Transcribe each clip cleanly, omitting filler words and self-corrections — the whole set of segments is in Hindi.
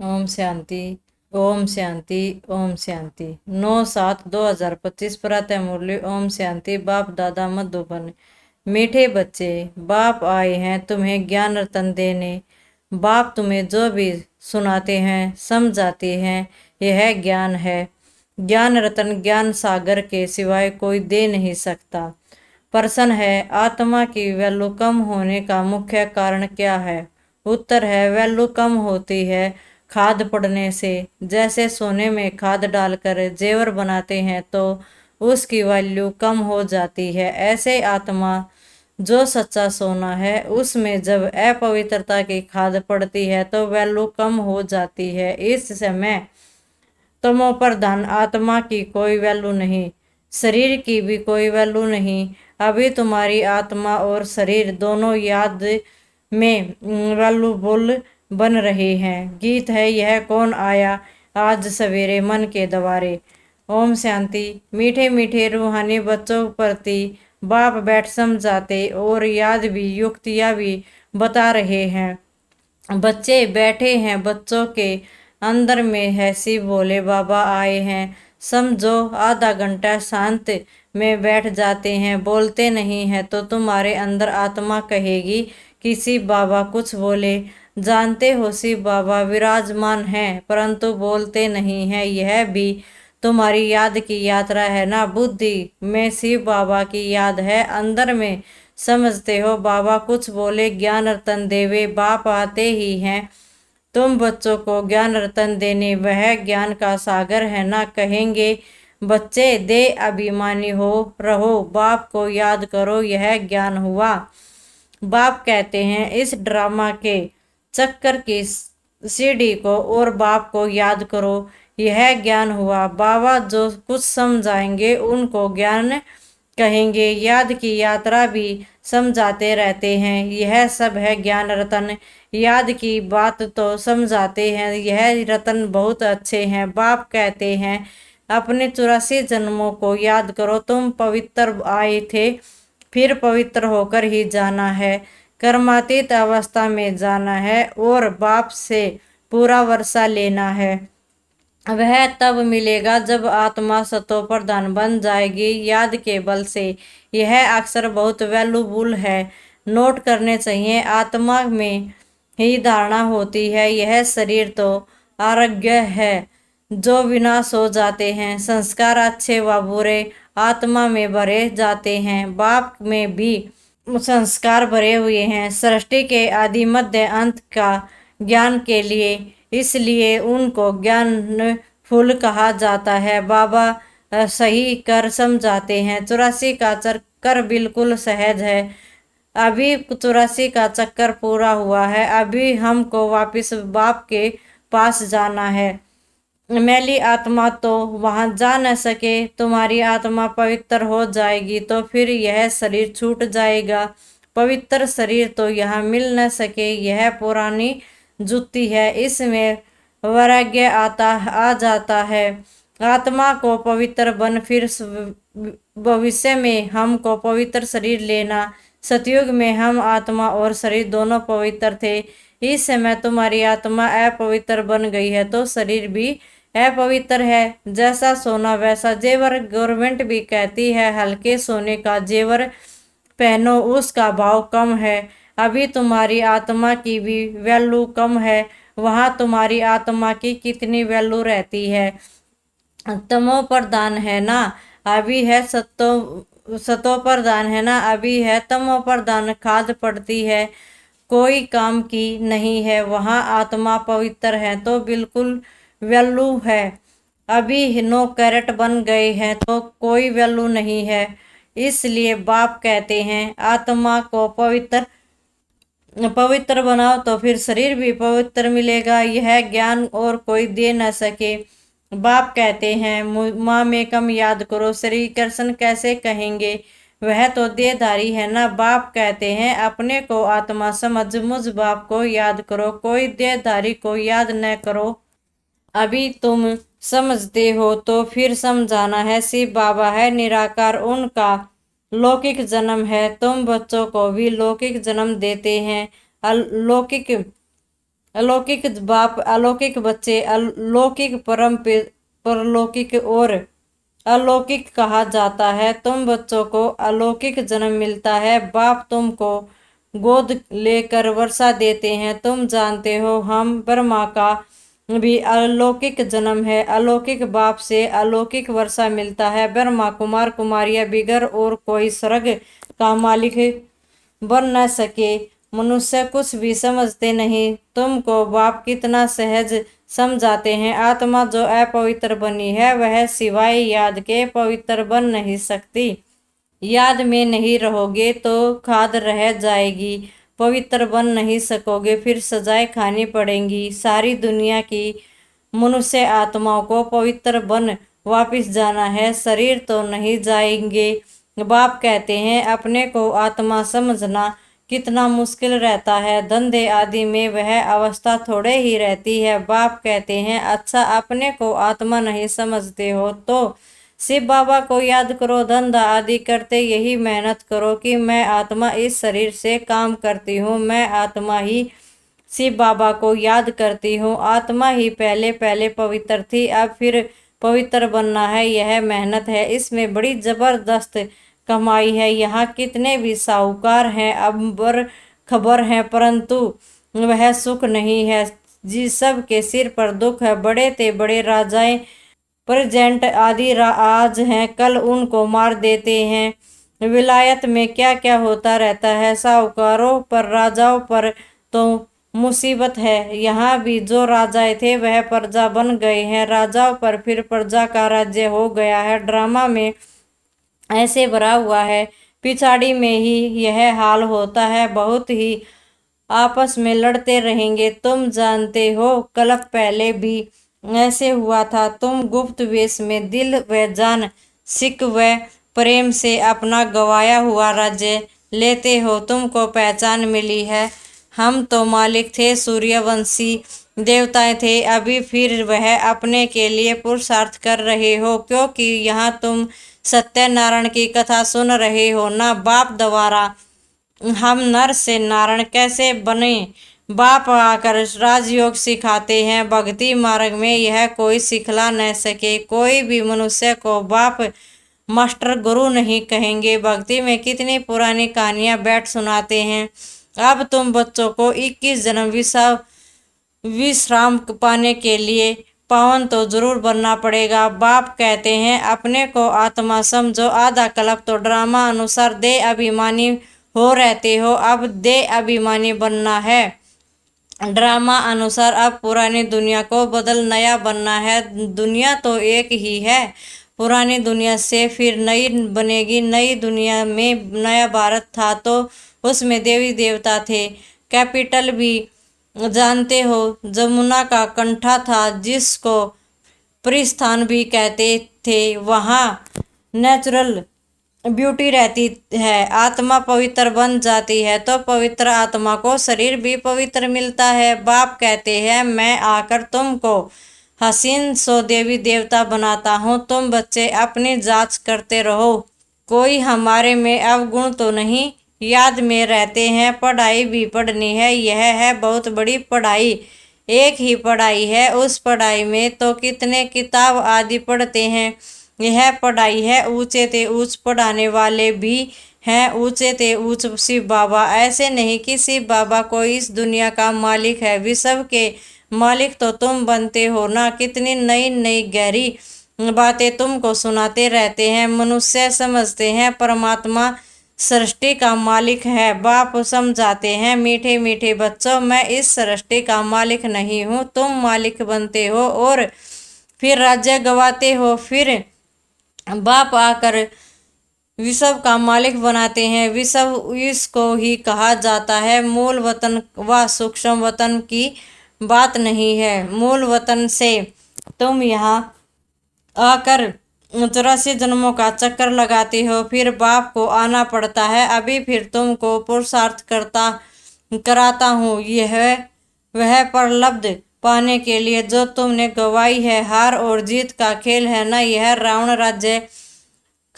ओम शांति। ओम शांति। ओम शांति। 9/7/2025 प्रातः मुरली। ओम शांति। बाप दादा मधुबन। मीठे बच्चे, बाप आए हैं तुम्हें ज्ञान रतन देने। बाप तुम्हें जो भी सुनाते हैं समझाते हैं यह ज्ञान है। ज्ञान रतन ज्ञान सागर के सिवाय कोई दे नहीं सकता। प्रश्न है, आत्मा की वैल्यू कम होने का मुख्य कारण क्या है? उत्तर है, वैल्यू कम होती है खाद पड़ने से। जैसे सोने में खाद डालकर जेवर बनाते हैं तो उसकी वैल्यू कम हो जाती है, ऐसे आत्मा जो सच्चा सोना है उसमें जब अपवित्रता की खाद पड़ती है तो वैल्यू कम हो जाती है। इस समय तमो प्रधान आत्मा की कोई वैल्यू नहीं, शरीर की भी कोई वैल्यू नहीं। अभी तुम्हारी आत्मा और शरीर दोनों याद में वैल्यूबुल बन रहे हैं। गीत है, यह कौन आया आज सवेरे मन के द्वारे। ओम शांति। मीठे मीठे रूहानी बच्चों प्रति बाप बैठ समझाते और याद भी युक्तियाँ भी बता रहे हैं। बच्चे बैठे हैं, बच्चों के अंदर में है शिव बोले बाबा आए हैं। समझो आधा घंटा शांत में बैठ जाते हैं, बोलते नहीं है तो तुम्हारे अंदर आत्मा कहेगी कि शिव बाबा कुछ बोले। जानते हो शिव बाबा विराजमान हैं परंतु बोलते नहीं है, यह भी तुम्हारी याद की यात्रा है ना। बुद्धि में शिव बाबा की याद है, अंदर में समझते हो बाबा कुछ बोले। ज्ञान रतन देवे बाप आते ही हैं तुम बच्चों को ज्ञान रतन देने, वह ज्ञान का सागर है ना। कहेंगे बच्चे दे अभिमानी हो रहो, बाप को याद करो यह ज्ञान हुआ। बाप कहते हैं इस ड्रामा के चक्कर की सीढ़ी को और बाप को याद करो, यह ज्ञान हुआ। बाबा जो कुछ समझाएंगे उनको ज्ञान कहेंगे। याद की यात्रा भी समझाते रहते हैं, यह सब है ज्ञान रतन। याद की बात तो समझाते हैं, यह रतन बहुत अच्छे हैं। बाप कहते हैं अपने 84 जन्मों को याद करो, तुम पवित्र आए थे फिर पवित्र होकर ही जाना है। कर्मातीत अवस्था में जाना है और बाप से पूरा वर्षा लेना है। वह तब मिलेगा जब आत्मा सतो प्रधान बन जाएगी याद के बल से। यह अक्सर बहुत वैल्यूबुल है, नोट करने चाहिए। आत्मा में ही धारणा होती है, यह शरीर तो आरोग्य है जो विनाश हो जाते हैं। संस्कार अच्छे व बुरे आत्मा में भरे जाते हैं, बाप में भी संस्कार भरे हुए हैं सृष्टि के आदि मध्य अंत का ज्ञान के लिए, इसलिए उनको ज्ञान फूल कहा जाता है। बाबा सही कर समझाते हैं 84 का चक्कर बिल्कुल सहज है। अभी 84 का चक्कर पूरा हुआ है, अभी हमको वापस बाप के पास जाना है। मैली आत्मा तो वहां जा न सके, तुम्हारी आत्मा पवित्र हो जाएगी तो फिर यह शरीर छूट जाएगा। पवित्र शरीर तो यहाँ मिल न सके, यह पुरानी जुत्ती है, इसमें वैराग्य आ जाता है। आत्मा को पवित्र बन फिर भविष्य में हमको पवित्र शरीर लेना। सतयुग में हम आत्मा और शरीर दोनों पवित्र थे, इस समय तुम्हारी आत्मा अपवित्र बन गई है तो शरीर भी अपवित्र है। जैसा सोना वैसा जेवर। गवर्नमेंट भी कहती है हल्के सोने का जेवर पहनो, उसका भाव कम है। अभी तुम्हारी आत्मा की भी वैल्यू कम है, वहां तुम्हारी आत्मा की कितनी वैल्यू रहती है। तमो प्रधान है ना, अभी है सतो प्रधान है ना, अभी है तमो प्रधान। खाद पड़ती है कोई काम की नहीं है, वहां आत्मा पवित्र है तो बिल्कुल वैल्यू है। अभी 9 कैरेट बन गए हैं तो कोई वैल्यू नहीं है, इसलिए बाप कहते हैं आत्मा को पवित्र बनाओ तो फिर शरीर भी पवित्र मिलेगा। यह ज्ञान और कोई दे न सके। बाप कहते हैं माँ में कम याद करो, श्री कृष्ण कैसे कहेंगे, वह तो देहधारी है ना। बाप कहते हैं अपने को आत्मा समझ मुझ बाप को याद करो, कोई देहधारी को याद न करो। अभी तुम समझते हो तो फिर समझाना है। शिव बाबा है निराकार, उनका लौकिक जन्म है, तुम बच्चों को भी लौकिक जन्म देते हैं। अलौकिक अलौकिक बाप, अलौकिक बच्चे, अलौकिक परलौकिक और अलौकिक कहा जाता है। तुम बच्चों को अलौकिक जन्म मिलता है। बाप तुमको गोद लेकर वर्षा देते हैं। तुम जानते हो हम ब्रह्मा का भी अलौकिक जन्म है। अलौकिक बाप से अलौकिक वर्षा मिलता है। ब्रह्मा कुमार कुमारियां बिगर और कोई स्वर्ग का मालिक बन न सके। मनुष्य कुछ भी समझते नहीं। तुमको बाप कितना सहज समझाते हैं। आत्मा जो अपवित्र बनी है वह सिवाय याद के पवित्र बन नहीं सकती। याद में नहीं रहोगे तो खाद रह जाएगी, पवित्र बन नहीं सकोगे, फिर सजाएं खानी पड़ेंगी। सारी दुनिया की मनुष्य आत्माओं को पवित्र बन वापिस जाना है, शरीर तो नहीं जाएंगे। बाप कहते हैं अपने को आत्मा समझना कितना मुश्किल रहता है। धंधे आदि में वह अवस्था थोड़े ही रहती है। बाप कहते हैं अच्छा अपने को आत्मा नहीं समझते हो तो शिव बाबा को याद करो। धंधा आदि करते यही मेहनत करो कि मैं आत्मा इस शरीर से काम करती हूँ, मैं आत्मा ही शिव बाबा को याद करती हूँ। आत्मा ही पहले पहले पवित्र थी, अब फिर पवित्र बनना है। यह मेहनत है, इसमें बड़ी जबरदस्त कमाई है। यहाँ कितने भी साहूकार हैं, अंबर खबर हैं, परंतु वह सुख नहीं है। जिस सब के सिर पर दुख है। बड़े ते बड़े राजाएं प्रेजेंट आदि आज हैं, कल उनको मार देते हैं। विलायत में क्या क्या होता रहता है। साहूकारों पर राजाओं पर तो मुसीबत है। यहाँ भी जो राजाएं थे वह प्रजा बन गए हैं, राजाओं पर फिर प्रजा का राज्य हो गया है। ड्रामा में ऐसे भरा हुआ है, पिछाड़ी में ही यह हाल होता है। बहुत ही आपस में लड़ते रहेंगे। तुम जानते हो कल्प पहले भी ऐसे हुआ था। तुम गुप्त वेश में दिल व जान सिक व प्रेम से अपना गवाया हुआ राज्य लेते हो। तुमको पहचान मिली है। हम तो मालिक थे, सूर्यवंशी देवताएं थे, अभी फिर वह अपने के लिए पुरुषार्थ कर रहे हो, क्योंकि यहाँ तुम सत्यनारायण की कथा सुन रहे हो ना बाप द्वारा। हम नर से नारायण कैसे बने, बाप आकर राजयोग सिखाते हैं। भक्ति मार्ग में यह कोई सिखला न सके। कोई भी मनुष्य को बाप मास्टर गुरु नहीं कहेंगे। भक्ति में कितनी पुरानी कहानियां बैठ सुनाते हैं। अब तुम बच्चों को 21 जन्म विश्राम पाने के लिए पावन तो जरूर बनना पड़ेगा। बाप कहते हैं अपने को आत्मा समझो। आधा कल्प तो ड्रामा अनुसार दे अभिमानी हो रहते हो, अब दे अभिमानी बनना है। ड्रामा अनुसार अब पुरानी दुनिया को बदल नया बनना है। दुनिया तो एक ही है, पुरानी दुनिया से फिर नई बनेगी। नई दुनिया में नया भारत था तो उसमें देवी देवता थे। कैपिटल भी जानते हो, जमुना का कंठा था जिसको परिस्थान भी कहते थे। वहाँ नेचुरल ब्यूटी रहती है। आत्मा पवित्र बन जाती है तो पवित्र आत्मा को शरीर भी पवित्र मिलता है। बाप कहते हैं मैं आकर तुमको हसीन सो देवी देवता बनाता हूँ। तुम बच्चे अपनी जांच करते रहो, कोई हमारे में अवगुण तो नहीं। याद में रहते हैं, पढ़ाई भी पढ़नी है। यह है बहुत बड़ी पढ़ाई, एक ही पढ़ाई है। उस पढ़ाई में तो कितने किताब आदि पढ़ते हैं। यह पढ़ाई है, ऊंचे ते ऊंच पढ़ाने वाले भी हैं। ऊंचे ते ऊंच शिव बाबा। ऐसे नहीं कि शिव बाबा कोई इस दुनिया का मालिक है, विश्व के मालिक तो तुम बनते हो ना। कितनी नई नई गहरी बातें तुमको सुनाते रहते हैं। मनुष्य समझते हैं परमात्मा सृष्टि का मालिक है। बाप समझाते हैं मीठे मीठे बच्चों, मैं इस सृष्टि का मालिक नहीं हूँ, तुम मालिक बनते हो और फिर राज्य गवाते हो। फिर बाप आकर विश्व का मालिक बनाते हैं। विश्व इसको ही कहा जाता है। मूल वतन व सूक्ष्म वतन की बात नहीं है। मूल वतन से तुम यहाँ आकर 84 जन्मों का चक्कर लगाते हो, फिर बाप को आना पड़ता है। अभी फिर तुमको पुरुषार्थ कराता हूँ। यह वह प्रलब्ध पाने के लिए जो तुमने गवाई है। हार और जीत का खेल है ना यह। रावण राज्य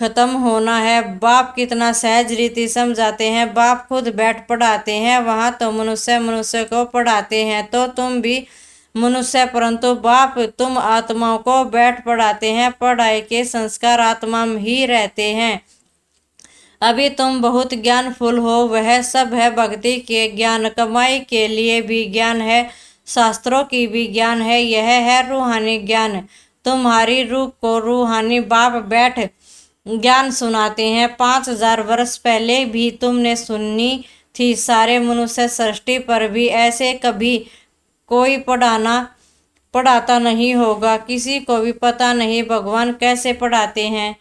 खत्म होना है। बाप कितना सहज रीति समझाते हैं, बाप खुद बैठ पढ़ाते हैं। वहां तो मनुष्य मनुष्य को पढ़ाते हैं, तो तुम भी मनुष्य, परंतु बाप तुम आत्माओं को बैठ पढ़ाते हैं। पढ़ाई के संस्कार आत्मा में ही रहते हैं। अभी तुम बहुत ज्ञानफुल हो, वह सब है भक्ति के ज्ञान। कमाई के लिए भी ज्ञान है, शास्त्रों की भी ज्ञान है, यह है रूहानी ज्ञान। तुम्हारी रूह को रूहानी बाप बैठ ज्ञान सुनाते हैं। 5000 वर्ष पहले भी तुमने सुनी थी। सारे मनुष्य सृष्टि पर भी ऐसे कभी कोई पढ़ाता नहीं होगा। किसी को भी पता नहीं भगवान कैसे पढ़ाते हैं।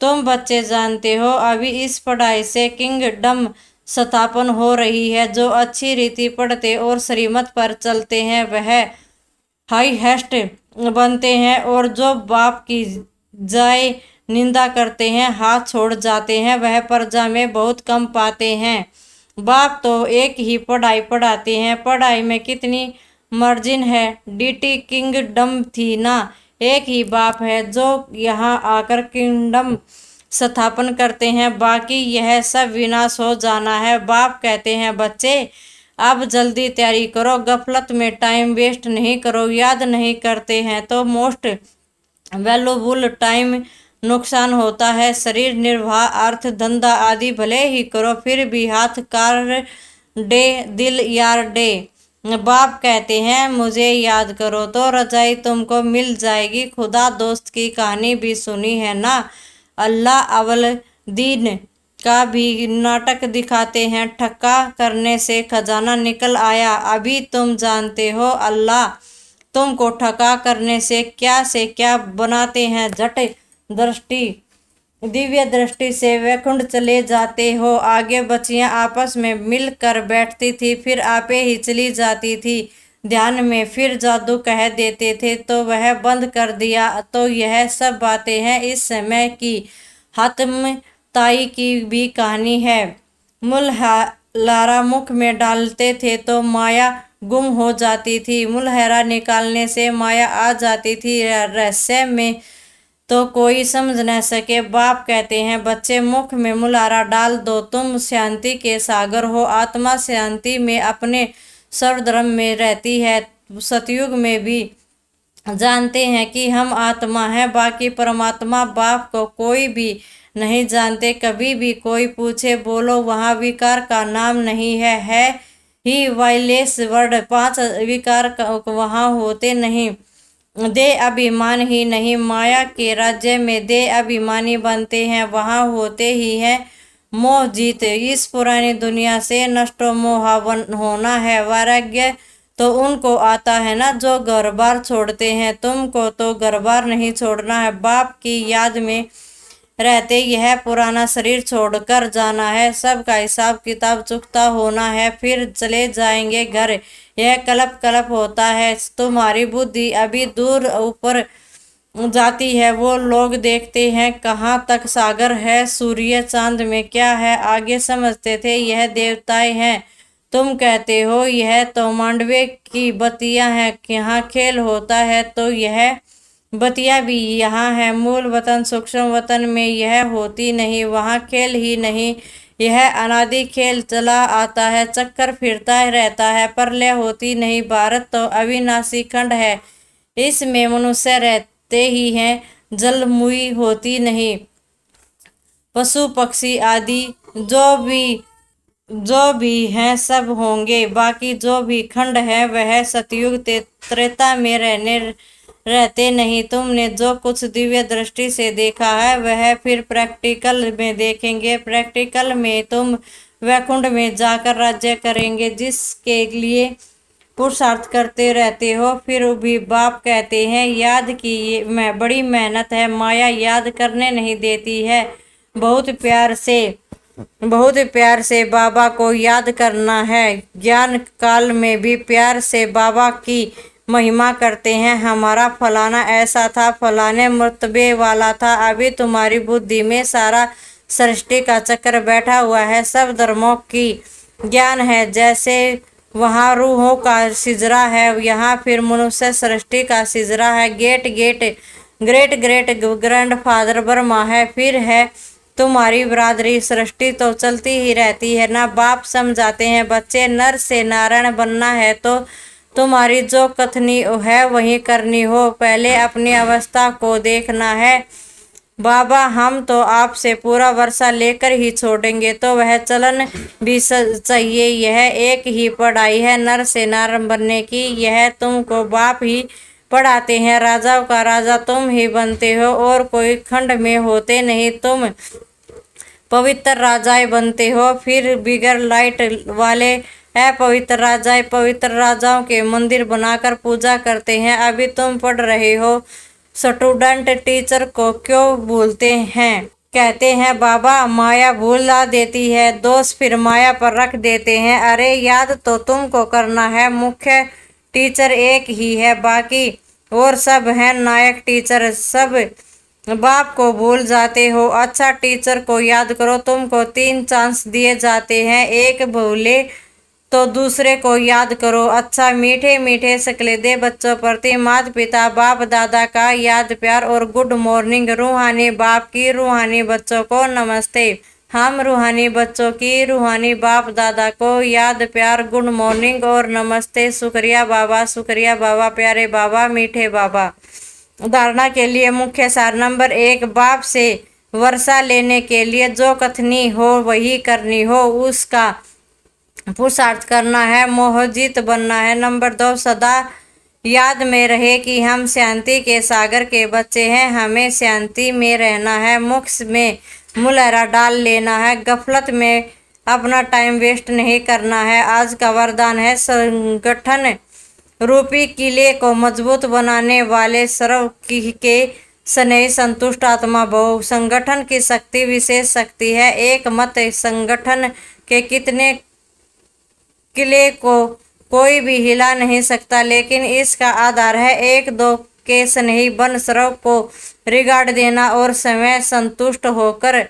तुम बच्चे जानते हो, अभी इस पढ़ाई से किंगडम स्थापन हो रही है। जो अच्छी रीति पढ़ते और श्रीमत पर चलते हैं वह हाईएस्ट बनते हैं, और जो बाप की जाय निंदा करते हैं, हाथ छोड़ जाते हैं, वह प्रजा में बहुत कम पाते हैं। बाप तो एक ही पढ़ाई पढ़ाते हैं। पढ़ाई में कितनी मार्जिन है। डीटी किंगडम थी ना, एक ही बाप है जो यहाँ आकर किंगडम स्थापन करते हैं। बाकी यह सब विनाश हो जाना है। बाप कहते हैं, बच्चे अब जल्दी तैयारी करो, गफलत में टाइम वेस्ट नहीं करो। याद नहीं करते हैं तो मोस्ट वैल्यूबल टाइम नुकसान होता है। शरीर निर्वाह, अर्थ धंधा आदि भले ही करो, फिर भी हाथ कार डे दिल यार डे। बाप कहते हैं, मुझे याद करो तो रजाई तुमको मिल जाएगी। खुदा दोस्त की कहानी भी सुनी है ना। अल्लाह अवल दीन का भी नाटक दिखाते हैं। ठक्का करने से खजाना निकल आया। अभी तुम जानते हो अल्लाह तुमको ठगा करने से क्या बनाते हैं। झट दृष्टि, दिव्य दृष्टि से वैकुंठ चले जाते हो। आगे बच्चियां आपस में मिल कर बैठती थी, फिर आपे ही चली जाती थी ध्यान में। फिर जादू कह देते थे तो वह बंद कर दिया। तो यह सब बातें हैं इस समय की। हातिम ताई की भी कहानी है। मुलहरा मुख में डालते थे तो माया गुम हो जाती थी। मुलहरा निकालने से माया आ जाती थी। रहस्य में तो कोई समझ न सके। बाप कहते हैं, बच्चे मुख में मुलहरा डाल दो, तुम शांति के सागर हो। आत्मा शांति में अपने सर्वधर्म में रहती है। सतयुग में भी जानते हैं कि हम आत्मा हैं, बाकी परमात्मा बाप को कोई भी नहीं जानते। कभी भी कोई पूछे बोलो वहाँ विकार का नाम नहीं है ही वायलेस वर्ड। 5 विकार वहाँ होते नहीं। दे अभिमान ही नहीं। माया के राज्य में दे अभिमानी बनते हैं, वहाँ होते ही है मोह जीत। इस पुरानी दुनिया से नष्टो मोह होना है। वैराग्य तो उनको आता है ना जो घर बार छोड़ते हैं। तुमको तो घर बार नहीं छोड़ना है, बाप की याद में रहते यह पुराना शरीर छोड़कर जाना है। सबका हिसाब किताब चुकता होना है, फिर चले जाएंगे घर। यह कल्प कल्प होता है। तुम्हारी बुद्धि अभी दूर ऊपर जाती है। वो लोग देखते हैं कहाँ तक सागर है, सूर्य चांद में क्या है, आगे समझते थे यह देवताएं हैं। तुम कहते हो यह तो मांडवे की बतियां हैं, यहाँ खेल होता है तो यह बतिया भी यहाँ है। मूल वतन सूक्ष्म वतन में यह होती नहीं, वहाँ खेल ही नहीं। यह अनादि खेल चला आता है, चक्कर फिरता रहता है, प्रलय होती नहीं। भारत तो अविनाशी खंड है, इसमें मनुष्य रहते ही हैं, जलमुई होती नहीं। पशु पक्षी आदि जो भी हैं सब होंगे। बाकी जो भी खंड है वह सतयुग त्रेता में रहते नहीं। तुमने जो कुछ दिव्य दृष्टि से देखा है वह फिर प्रैक्टिकल में देखेंगे। प्रैक्टिकल में तुम वैकुंठ में जाकर राज्य करेंगे, जिसके लिए पुरुषार्थ करते रहते हो। फिर भी बाप कहते हैं, याद की ये बड़ी मेहनत है। माया याद करने नहीं देती है। बहुत प्यार से बाबा को याद करना है। ज्ञान काल में भी प्यार से बाबा की महिमा करते हैं। हमारा फलाना ऐसा था, फलाने मर्तबे वाला था। अभी तुम्हारी बुद्धि में सारा सृष्टि का चक्र बैठा हुआ है। सब धर्मों की ज्ञान है। जैसे वहाँ रूहों का सिजरा है, यहाँ फिर मनुष्य सृष्टि का सिजरा है। Get great great grandfather Brahma है, फिर है तुम्हारी बिरादरी, सृष्टि तो चलती ही रहती है ना। बाप समझाते हैं बच्चे, नर से नारायण बनना है तो तुम्हारी जो कथनी है वही करनी हो, पहले अपनी अवस्था को देखना है। बाबा हम तो आपसे पूरा वर्षा लेकर ही छोड़ेंगे, तो वह चलन भी चाहिए। यह एक ही पढ़ाई है नर से नारायण बनने की, यह तुमको बाप ही पढ़ाते हैं। राजाओं का राजा तुम ही बनते हो और कोई खंड में होते नहीं, तुम पवित्र राजाएं बनते हो। फिर बिगर लाइट वाले अपवित्र राजाएं पवित्र राजाओं के मंदिर बनाकर पूजा करते हैं। अभी तुम पढ़ रहे हो, स्टूडेंट टीचर को क्यों भूलते हैं? कहते हैं बाबा माया भूला देती है, दोष फिर माया पर रख देते हैं। अरे याद तो तुमको करना है, मुख्य टीचर एक ही है, बाकी और सब है नायक टीचर। सब बाप को भूल जाते हो। अच्छा टीचर को याद करो, तुमको 3 चांस दिए जाते हैं, एक भूले तो दूसरे को याद करो। अच्छा मीठे मीठे सकलेदे बच्चों प्रति माता पिता बाप दादा का याद प्यार और गुड मॉर्निंग। रूहानी बाप की रूहानी बच्चों को नमस्ते। हम रूहानी बच्चों की रूहानी बाप दादा को याद प्यार गुड मॉर्निंग और नमस्ते। शुक्रिया बाबा, प्यारे बाबा, मीठे बाबा। धारणा के लिए मुख्य सार नंबर 1, बाप से वर्षा लेने के लिए जो कथनी हो वही करनी हो, उसका पुरुषार्थ करना है, मोहजीत बनना है। नंबर 2, सदा याद में रहे कि हम शांति के सागर के बच्चे हैं, हमें शांति में रहना है, मोक्ष में मुलहरा डाल लेना है, गफलत में अपना टाइम वेस्ट नहीं करना है। आज का वरदान है, संगठन रूपी किले को मजबूत बनाने वाले सर्व के स्नेह संतुष्ट आत्मा भव। संगठन की शक्ति विशेष शक्ति है, एक मत संगठन के कितने किले को कोई भी हिला नहीं सकता, लेकिन इसका आधार है 1-2 के स्नेही बन सर्व को रिगार्ड देना और समय संतुष्ट होकर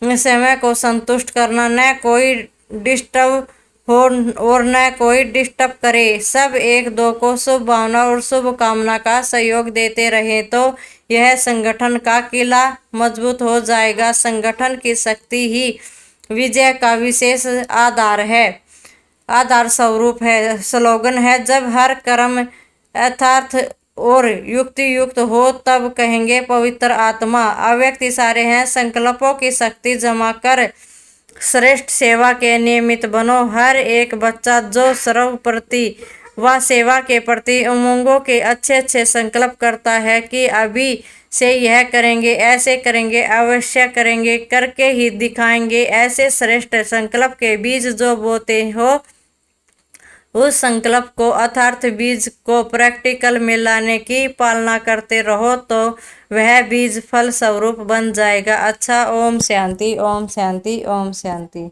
समय को संतुष्ट करना, न कोई डिस्टर्ब हो और न कोई डिस्टर्ब करे। सब 1-2 को शुभ भावना और शुभ कामना का सहयोग देते रहे तो यह संगठन का किला मजबूत हो जाएगा। संगठन की शक्ति ही विजय का विशेष आधार स्वरूप है। स्लोगन है, जब हर कर्म यथार्थ और युक्ति युक्त हो तब कहेंगे पवित्र आत्मा। अव्यक्त इशारे हैं, संकल्पों की शक्ति जमा कर श्रेष्ठ सेवा के नियमित बनो। हर एक बच्चा जो सर्व प्रति व सेवा के प्रति उमंगों के अच्छे संकल्प करता है कि अभी से यह करेंगे, ऐसे करेंगे, अवश्य करेंगे, करके ही दिखाएंगे, ऐसे श्रेष्ठ संकल्प के बीज जो बोते हो, उस संकल्प को अर्थात बीज को प्रैक्टिकल में लाने की पालना करते रहो तो वह बीज फल स्वरूप बन जाएगा। अच्छा, ओम शांति, ओम शांति, ओम शांति।